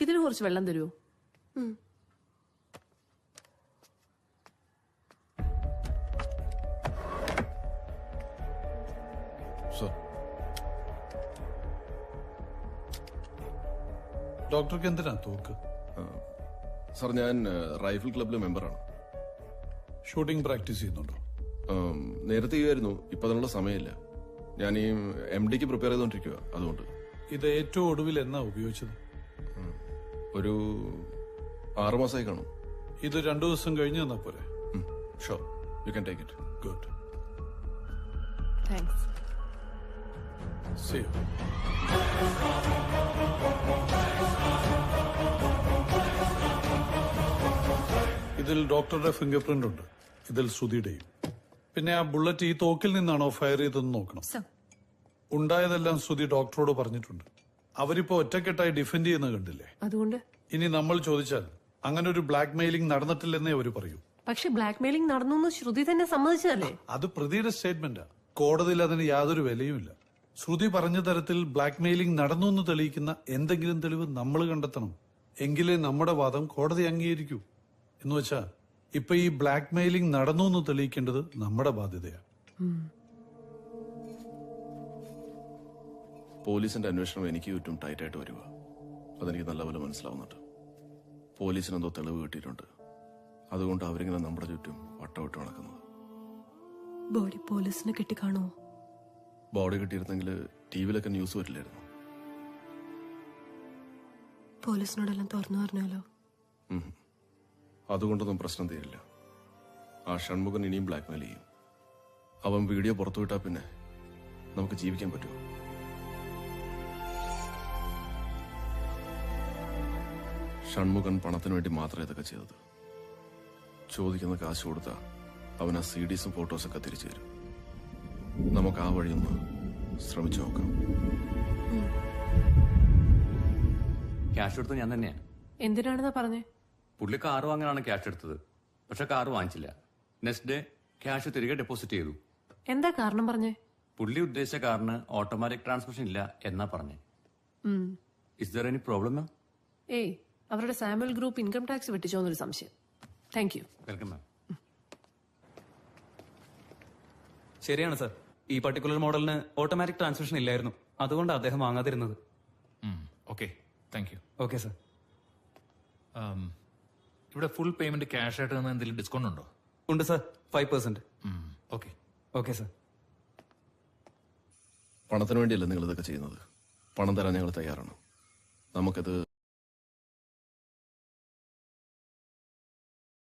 ഇതിന് കുറച്ച് വെള്ളം തരുമോ? ഡോക്ടർക്ക് എന്തിനാ തോക്ക്? സാർ, ഞാൻ റൈഫിൾ ക്ലബിലെ മെമ്പറാണ്. ഷൂട്ടിംഗ് പ്രാക്ടീസ് ചെയ്യുന്നുണ്ടോ? നേരത്തെ ചെയ്യുമായിരുന്നു, ഇപ്പൊ അതിനുള്ള സമയമില്ല. ഞാൻ ഈ MDക്ക് പ്രിപ്പയർ ചെയ്തോണ്ടിരിക്കുക, അതുകൊണ്ട്. ഇത് ഏറ്റവും ഒടുവിൽ എന്നാ ഉപയോഗിച്ചത്? ഒരു 6 മാസമായി കാണും. ഇത് 2 ദിവസം കഴിഞ്ഞ് തന്നാ പോരെ? Sure, you can take it. Good. Thanks. See you. ഇതിൽ ഡോക്ടറുടെ ഫിംഗർ പ്രിന്റ് ഉണ്ട്, ഇതിൽ ശ്രുതിയുടെയും. പിന്നെ ആ ബുള്ളറ്റ് ഈ തോക്കിൽ നിന്നാണോ ഫയർ ചെയ്തതെന്ന് നോക്കണം. ഉണ്ടായതെല്ലാം ശ്രുതി ഡോക്ടറോട് പറഞ്ഞിട്ടുണ്ട്. അവരിപ്പോ ഒറ്റക്കെട്ടായി ഡിഫെൻഡ് ചെയ്യുന്നത് കണ്ടില്ലേ? അതുകൊണ്ട് ഇനി നമ്മൾ ചോദിച്ചാൽ അങ്ങനെ ഒരു ബ്ലാക്ക് മെയിലിംഗ് നടന്നിട്ടില്ലെന്നേ അവര് പറയൂ. പക്ഷെ ബ്ലാക്ക് മെയിലിംഗ് നടന്നു എന്ന് ശ്രുതി തന്നെ സമ്മതിച്ചതല്ലേ? അത് പ്രതിയുടെ സ്റ്റേറ്റ്മെന്റാ. കോടതിയിൽ അതിന് യാതൊരു വിലയുമില്ല. ശ്രുതി പറഞ്ഞ തരത്തിൽ ബ്ലാക്ക് മെയിലിംഗ് നടന്നു എന്ന് തെളിയിക്കുന്ന എന്തെങ്കിലും തെളിവ് നമ്മൾ കണ്ടെത്തണം. എങ്കിലേ നമ്മുടെ വാദം കോടതി അംഗീകരിക്കൂ. എന്നുവെച്ചാ ഇപ്പൊ ഈ ബ്ലാക്ക് മെയിലിംഗ് നടന്നു എന്ന് തെളിയിക്കേണ്ടത് നമ്മുടെ ബാധ്യതയാണ്. പോലീസിന്റെ അന്വേഷണം എനിക്ക് ചുറ്റും ടൈറ്റായിട്ട് വരിക. അതെനിക്ക് നല്ലപോലെ മനസ്സിലാവുന്നുണ്ട്. പോലീസിന് എന്തോ തെളിവ് കിട്ടിയിട്ടുണ്ട്. അതുകൊണ്ട് അവരിങ്ങനെ നമ്മുടെ ചുറ്റും വട്ടമിട്ട് നടക്കുന്നത്. ബോഡി പോലീസിന് കിട്ടിക്കാണോ? ബോഡി കിട്ടിയിരുന്നെങ്കിൽ ടിവിയിലൊക്കെ ന്യൂസ് വരില്ലായിരുന്നു. പോലീസിനോടെല്ലാം തുറന്നു പറഞ്ഞാലോ? അതുകൊണ്ടൊന്നും പ്രശ്നം തീരില്ല. ആ ഷൺമുഖൻ ഇനിയും ബ്ലാക്ക്മെയിൽ ചെയ്യും. അവൻ വീഡിയോ പുറത്തുവിട്ടാ പിന്നെ നമുക്ക് ജീവിക്കാൻ പറ്റുമോ? ഷൺമുഖൻ പണത്തിന് വേണ്ടി മാത്രമേ ഇതൊക്കെ ചെയ്തത്. ചോദിക്കുന്ന കാശ് കൊടുത്താ അവൻ ആ CDസും ഫോട്ടോസൊക്കെ തിരിച്ചു തരും. നമുക്ക് ആ വഴിയൊന്ന് ശ്രമിച്ചു നോക്കാം. ക്യാഷ് എടുത്തത് ഞാൻ തന്നെയാ. എന്തിനാണെന്നാ പറഞ്ഞേ? പുള്ളി കാറ് വാങ്ങാനാണ് ക്യാഷ് എടുത്തത്. പക്ഷെ കാറ് വാങ്ങിച്ചില്ല. നെക്സ്റ്റ് ഡേ ക്യാഷ് തിരികെ ഡെപ്പോസിറ്റ് ചെയ്തു. എന്താ കാരണം പറഞ്ഞേ? പുള്ളി ഉദ്ദേശിച്ച കാറിന് ഓട്ടോമാറ്റിക് ട്രാൻസ്മിഷൻ ഇല്ല എന്നാ പറഞ്ഞേ. ഇസ് ദർ എനി പ്രോബ്ലം മാം? ഏയ്, അവരുടെ സാമ്പിൾ ഗ്രൂപ്പ് ഇൻകം ടാക്സ് വെട്ടിച്ചോന്നൊരു സംശയം. Thank you. വെൽക്കം മാം. ശരിയാണ് സർ. ഈ പർട്ടിക്കുലർ മോഡലിന് ഓട്ടോമാറ്റിക് ട്രാൻസ്മിഷൻ ഇല്ലായിരുന്നു. അതുകൊണ്ട് അദ്ദേഹം വാങ്ങാതിരുന്നത്. Okay, thank you. Okay sir. ഇവിടെ ഫുൾ പേയ്മെന്റ് ക്യാഷ് ആയിട്ട് തന്ന എന്തെങ്കിലും ഡിസ്കൗണ്ട് ഉണ്ടോ? ഉണ്ട് സർ, 5%. ഓക്കെ. Okay sir. പണത്തിന് വേണ്ടിയല്ല നിങ്ങൾ ഇതൊക്കെ ചെയ്യുന്നത്. പണം തരാൻ ഞങ്ങൾ തയ്യാറാണ്. നമുക്കത്